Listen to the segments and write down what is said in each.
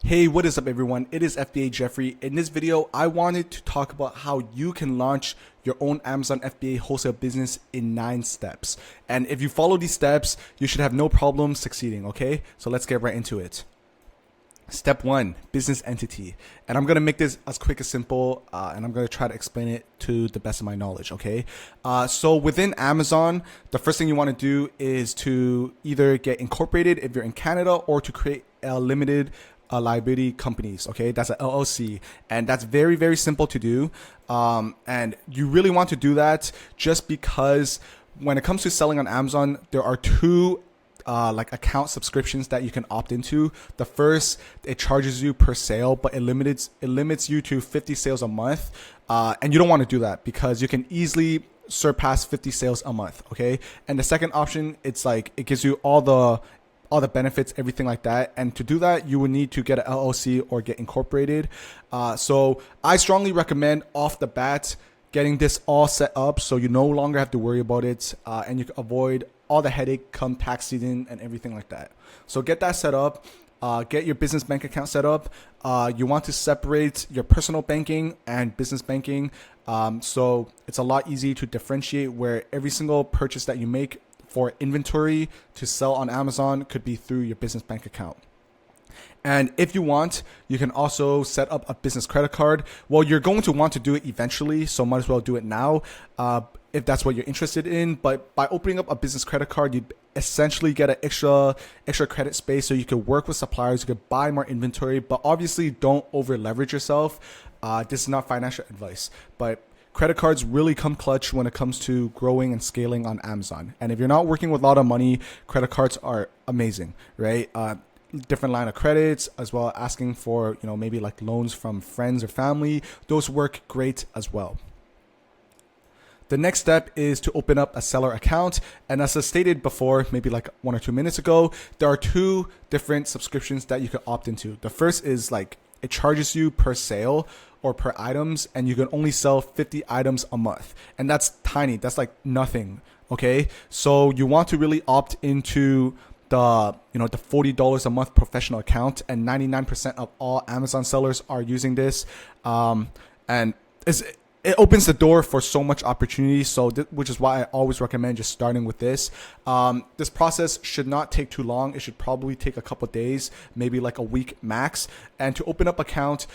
Hey, what is up everyone? It is FBA Jeffrey. In this video, I wanted to talk about how you can launch your own Amazon FBA wholesale business in 9 steps. And if you follow these steps, you should have no problem succeeding, okay? So let's get right into it. Step 1, business entity. And I'm going to make this as quick as simple, and I'm going to try to explain it to the best of my knowledge, okay? So within Amazon, the first thing you want to do is to either get incorporated if you're in Canada or to create a limited liability companies. Okay, that's an LLC, and that's very, very simple to do. And you really want to do that just because when it comes to selling on Amazon, there are two like account subscriptions that you can opt into. The first, it charges you per sale, but it limits you to 50 sales a month. And you don't want to do that because you can easily surpass 50 sales a month. Okay. And the second option, it's like, it gives you all the benefits, everything like that. And to do that, you would need to get an LLC or get incorporated. So I strongly recommend off the bat getting this all set up so you no longer have to worry about it, and you can avoid all the headache come tax season and everything like that. So get that set up. Get your business bank account set up. You want to separate your personal banking and business banking. So it's a lot easier to differentiate where every single purchase that you make for inventory to sell on Amazon could be through your business bank account. And if you want, you can also set up a business credit card. Well, you're going to want to do it eventually, so might as well do it now if that's what you're interested in. But by opening up a business credit card, you essentially get an extra credit space so you could work with suppliers, you could buy more inventory, but obviously don't over leverage yourself. This is not financial advice, but credit cards really come clutch when it comes to growing and scaling on Amazon. And if you're not working with a lot of money, credit cards are amazing, right? Different line of credits, as well as asking for, maybe like loans from friends or family. Those work great as well. The next step is to open up a seller account. And as I stated before, maybe like 1 or 2 minutes ago, there are 2 different subscriptions that you can opt into. The first is like, it charges you per sale or per items, and you can only sell 50 items a month. And that's tiny. That's like nothing. Okay. So you want to really opt into the $40 a month professional account, and 99% of all Amazon sellers are using this. And it opens the door for so much opportunity. So which is why I always recommend just starting with this. This process should not take too long. It should probably take a couple of days, maybe like a week max. And to open up account,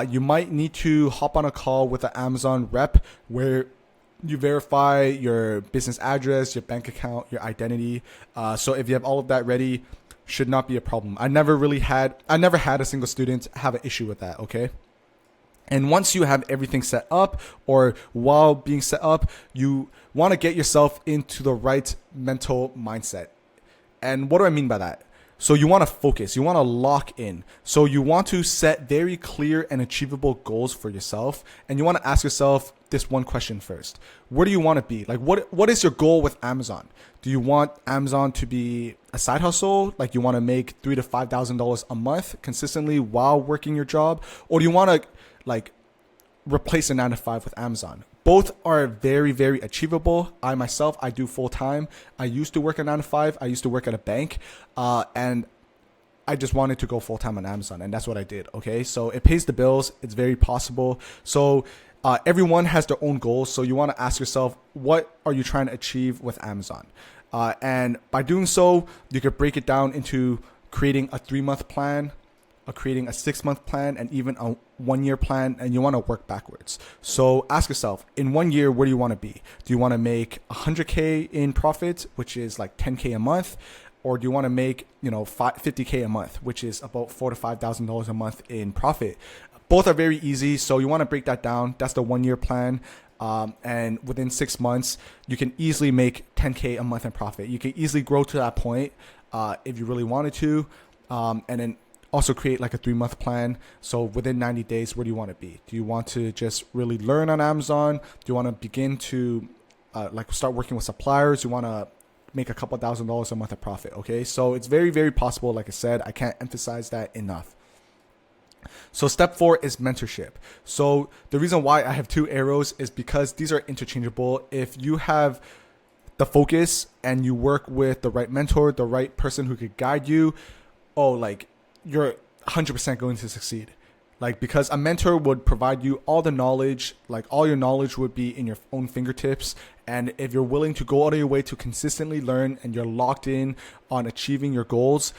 you might need to hop on a call with an Amazon rep where you verify your business address, your bank account, your identity. So if you have all of that ready, should not be a problem. I never had a single student have an issue with that. Okay. And once you have everything set up, or while being set up, you want to get yourself into the right mental mindset. And what do I mean by that? So you want to focus, you want to lock in. So you want to set very clear and achievable goals for yourself. And you want to ask yourself this one question first. Where do you want to be? Like what is your goal with Amazon? Do you want Amazon to be a side hustle? Like you want to make $3,000 to $5,000 a month consistently while working your job? Or do you want to like replace a 9 to 5 with Amazon? Both are very, very achievable. I myself, I do full time. I used to work a 9 to 5. I used to work at a bank, and I just wanted to go full time on Amazon, and that's what I did. Okay, so it pays the bills. It's very possible. So everyone has their own goals. So you want to ask yourself, what are you trying to achieve with Amazon? And by doing so, you could break it down into creating a 3-month plan, creating a 6-month plan, and even a 1-year plan, and you want to work backwards. So ask yourself, in 1 year, where do you want to be? Do you want to make 100K in profit, which is like 10K a month? Or do you want to make, 50K a month, which is about $4,000 to $5,000 a month in profit? Both are very easy. So you want to break that down. That's the 1-year plan. And within 6 months, you can easily make 10K a month in profit. You can easily grow to that point if you really wanted to. And then also create like a 3-month plan. So within 90 days, where do you want to be? Do you want to just really learn on Amazon? Do you want to begin to start working with suppliers? You want to make a couple $1,000s a month of profit? Okay. So it's very, very possible. Like I said, I can't emphasize that enough. So step 4 is mentorship. So the reason why I have 2 arrows is because these are interchangeable. If you have the focus and you work with the right mentor, the right person who could guide you, you're 100% going to succeed. Like, because a mentor would provide you all the knowledge, like all your knowledge would be in your own fingertips. And if you're willing to go out of your way to consistently learn and you're locked in on achieving your goals,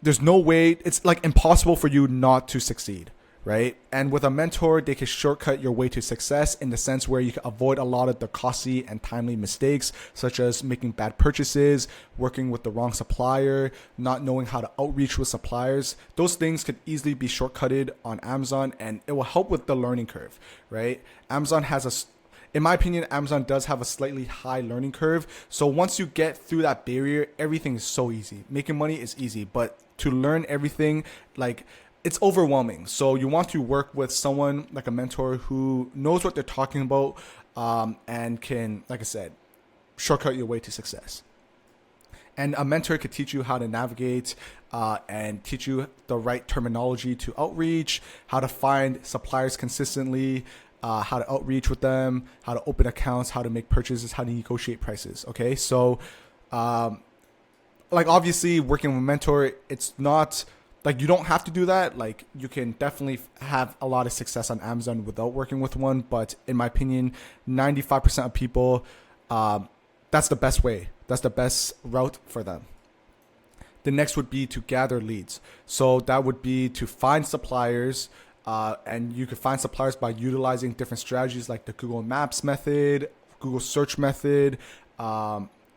there's no way, it's like impossible for you not to succeed, right? And with a mentor, they can shortcut your way to success in the sense where you can avoid a lot of the costly and timely mistakes, such as making bad purchases, working with the wrong supplier, not knowing how to outreach with suppliers. Those things could easily be shortcutted on Amazon, and it will help with the learning curve, right? In my opinion, Amazon does have a slightly high learning curve. So once you get through that barrier, everything is so easy. Making money is easy, but to learn everything, like, it's overwhelming. So you want to work with someone like a mentor who knows what they're talking about, and can, like I said, shortcut your way to success. And a mentor could teach you how to navigate and teach you the right terminology to outreach, how to find suppliers consistently, how to outreach with them, how to open accounts, how to make purchases, how to negotiate prices. Okay, so like, obviously working with a mentor, it's not like you don't have to do that. Like, you can definitely have a lot of success on Amazon without working with one. But in my opinion, 95% of people, that's the best way. That's the best route for them. The next would be to gather leads. So that would be to find suppliers, and you could find suppliers by utilizing different strategies like the Google Maps method, Google search method,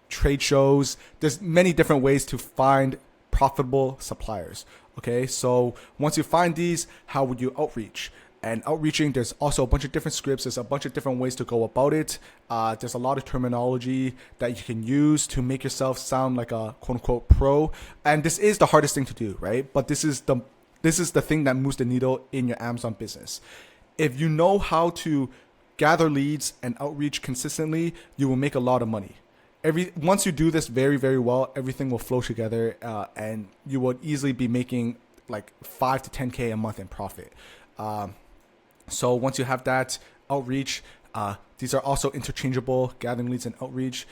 trade shows. There's many different ways to find profitable suppliers. Okay, so once you find these, how would you outreach? And outreaching, there's also a bunch of different scripts. There's a bunch of different ways to go about it. There's a lot of terminology that you can use to make yourself sound like a quote unquote pro. And this is the hardest thing to do, right? But this is the thing that moves the needle in your Amazon business. If you know how to gather leads and outreach consistently, you will make a lot of money. Once you do this very, very well, everything will flow together, and you would easily be making like 5 to 10K a month in profit. So once you have that outreach, these are also interchangeable, gathering leads and outreach.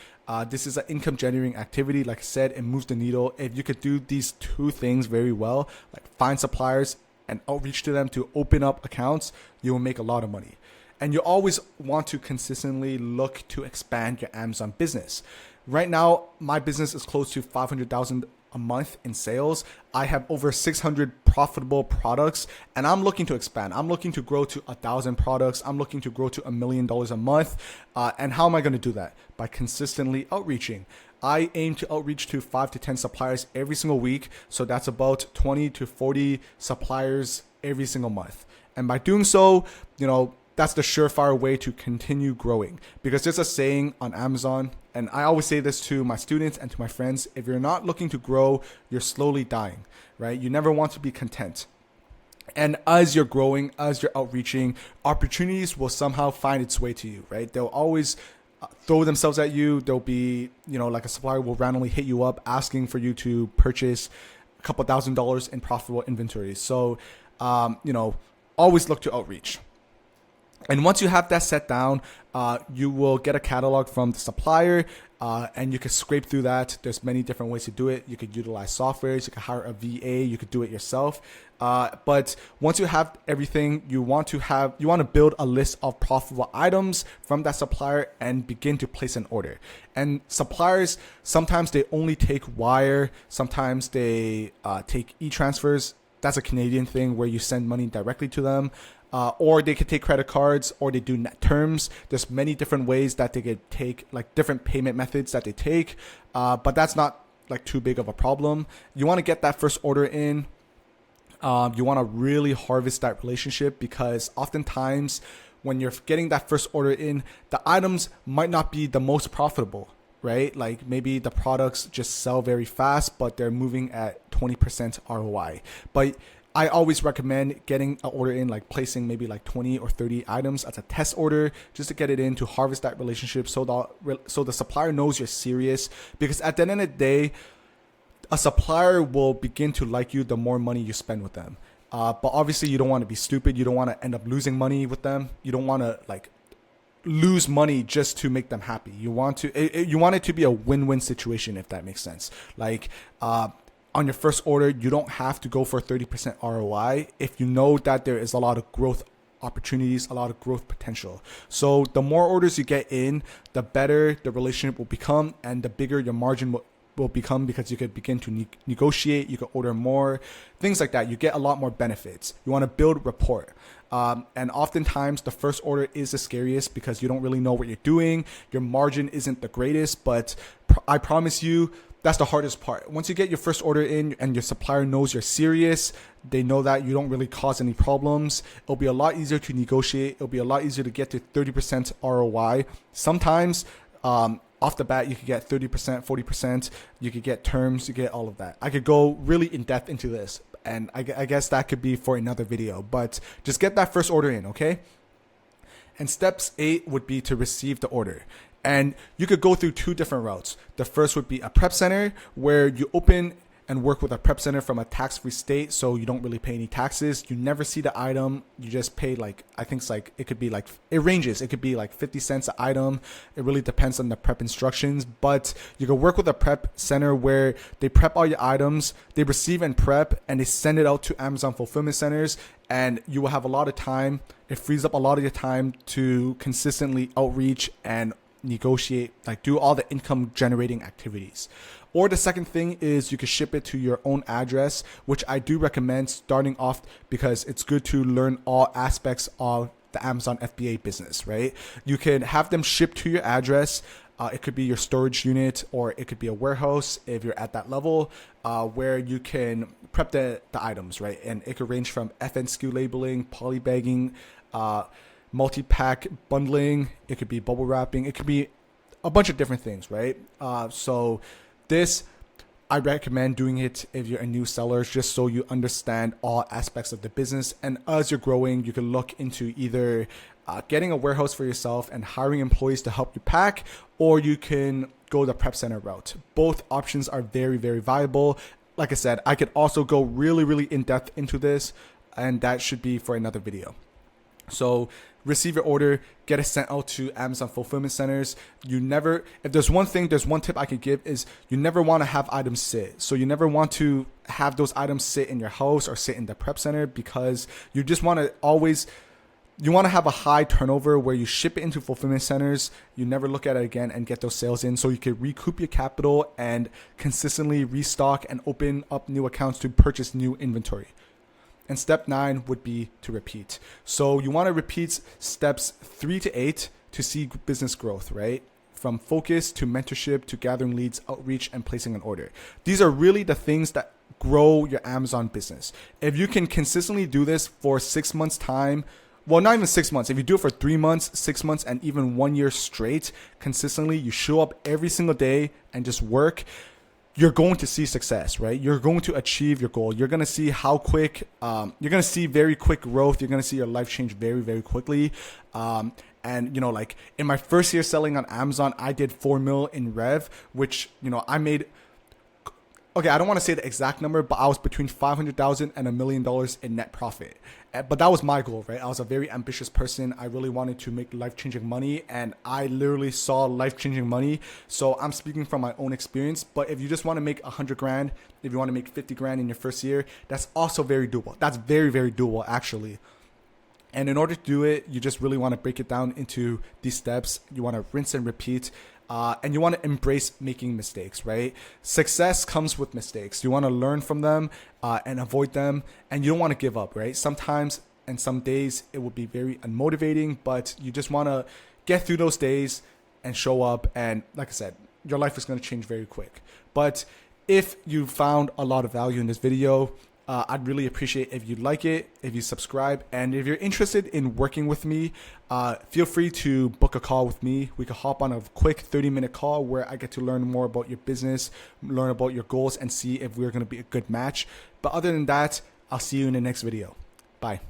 This is an income generating activity. Like I said, it moves the needle. If you could do these two things very well, like find suppliers and outreach to them to open up accounts, you will make a lot of money. And you always want to consistently look to expand your Amazon business. Right now, my business is close to 500,000 a month in sales. I have over 600 profitable products, and I'm looking to expand. I'm looking to grow to 1,000 products. I'm looking to grow to $1 million a month. And how am I going to do that? By consistently outreaching. I aim to outreach to 5 to 10 suppliers every single week. So that's about 20 to 40 suppliers every single month. And by doing so, that's the surefire way to continue growing. Because there's a saying on Amazon, and I always say this to my students and to my friends: if you're not looking to grow, you're slowly dying, right? You never want to be content. And as you're growing, as you're outreaching, opportunities will somehow find its way to you, right? They'll always throw themselves at you. There'll be, like a supplier will randomly hit you up asking for you to purchase a couple $1,000s in profitable inventory. So, always look to outreach. And once you have that set down, you will get a catalog from the supplier, and you can scrape through that. There's many different ways to do it. You could utilize softwares, you could hire a VA, you could do it yourself. But once you have everything, you want to build a list of profitable items from that supplier and begin to place an order. And suppliers, sometimes they only take wire, sometimes they take e-transfers. That's a Canadian thing where you send money directly to them. Or they could take credit cards, or they do net terms. There's many different ways that they could take, like different payment methods that they take. But that's not like too big of a problem. You want to get that first order in. You want to really harvest that relationship, because oftentimes when you're getting that first order in, the items might not be the most profitable, right? Like maybe the products just sell very fast, but they're moving at 20% ROI. But I always recommend getting an order in, like placing maybe like 20 or 30 items as a test order, just to get it in, to harvest that relationship, so the supplier knows you're serious. Because at the end of the day, a supplier will begin to like you the more money you spend with them. But obviously you don't want to be stupid. You don't want to end up losing money with them. You don't want to like lose money just to make them happy. You want it to be a win-win situation, if that makes sense. Like, on your first order, you don't have to go for 30% ROI if you know that there is a lot of growth opportunities, a lot of growth potential. So the more orders you get in, the better the relationship will become, and the bigger your margin will become, because you could begin to negotiate, you could order more, things like that. You get a lot more benefits. You want to build rapport. And oftentimes the first order is the scariest because you don't really know what you're doing. Your margin isn't the greatest, but I promise you, that's the hardest part. Once you get your first order in and your supplier knows you're serious, they know that you don't really cause any problems, it'll be a lot easier to negotiate. It'll be a lot easier to get to 30% ROI. Sometimes, off the bat, you could get 30%, 40%, you could get terms, you get all of that. I could go really in depth into this, and I guess that could be for another video, but just get that first order in, okay? And steps 8 would be to receive the order. And you could go through 2 different routes. The first would be a prep center, where you open and work with a prep center from a tax-free state, so you don't really pay any taxes. You never see the item. You just pay I think it's it could be it ranges. It could be 50 cents an item. It really depends on the prep instructions. But you can work with a prep center where they prep all your items, they receive and prep, and they send it out to Amazon fulfillment centers, and you will have a lot of time. It frees up a lot of your time to consistently outreach and negotiate, do all the income generating activities. Or the second thing is you can ship it to your own address, which I do recommend starting off, because it's good to learn all aspects of the Amazon FBA business, right? You can have them shipped to your address. It could be your storage unit, or it could be a warehouse if you're at that level, where you can prep the items, right? And it could range from FNSKU labeling, polybagging, multi-pack bundling. It could be bubble wrapping. It could be a bunch of different things, right? So this, I recommend doing it if you're a new seller, just so you understand all aspects of the business. And as you're growing, you can look into either getting a warehouse for yourself and hiring employees to help you pack, or you can go the prep center route. Both options are very, very viable. Like I said, I could also go really, really in depth into this, and that should be for another video. So receive your order, get it sent out to Amazon fulfillment centers. If there's one tip I could give, is you never want to have items sit. So you never want to have those items sit in your house or sit in the prep center, because you just want to you want to have a high turnover where you ship it into fulfillment centers, you never look at it again, and get those sales in, so you can recoup your capital and consistently restock and open up new accounts to purchase new inventory. And step 9 would be to repeat. So you want to repeat steps 3 to 8 to see business growth, right? From focus to mentorship to gathering leads, outreach, and placing an order. These are really the things that grow your Amazon business. If you can consistently do this for 6 months time, well, not even 6 months. If you do it for 3 months, 6 months, and even 1 year straight, consistently, you show up every single day and just work, you're going to see success, right? You're going to achieve your goal. You're going to see how quick, you're going to see very quick growth. You're going to see your life change very, very quickly. And, in my first year selling on Amazon, I did 4 mil in rev, which, I made, okay, I don't want to say the exact number, but I was between $500,000 and $1 million in net profit. But that was my goal, right? I was a very ambitious person. I really wanted to make life-changing money, and I literally saw life-changing money. So I'm speaking from my own experience. But if you just want to make 100 grand, if you want to make 50 grand in your first year, that's also very doable. That's very, very doable, actually. And in order to do it, you just really want to break it down into these steps. You want to rinse and repeat. And you want to embrace making mistakes, right? Success comes with mistakes. You want to learn from them and avoid them. And you don't want to give up, right? Sometimes and some days it will be very unmotivating, but you just want to get through those days and show up. And like I said, your life is going to change very quick. But if you found a lot of value in this video, I'd really appreciate if you like it, if you subscribe, and if you're interested in working with me, feel free to book a call with me. We can hop on a quick 30-minute call where I get to learn more about your business, learn about your goals, and see if we're going to be a good match. But other than that, I'll see you in the next video. Bye.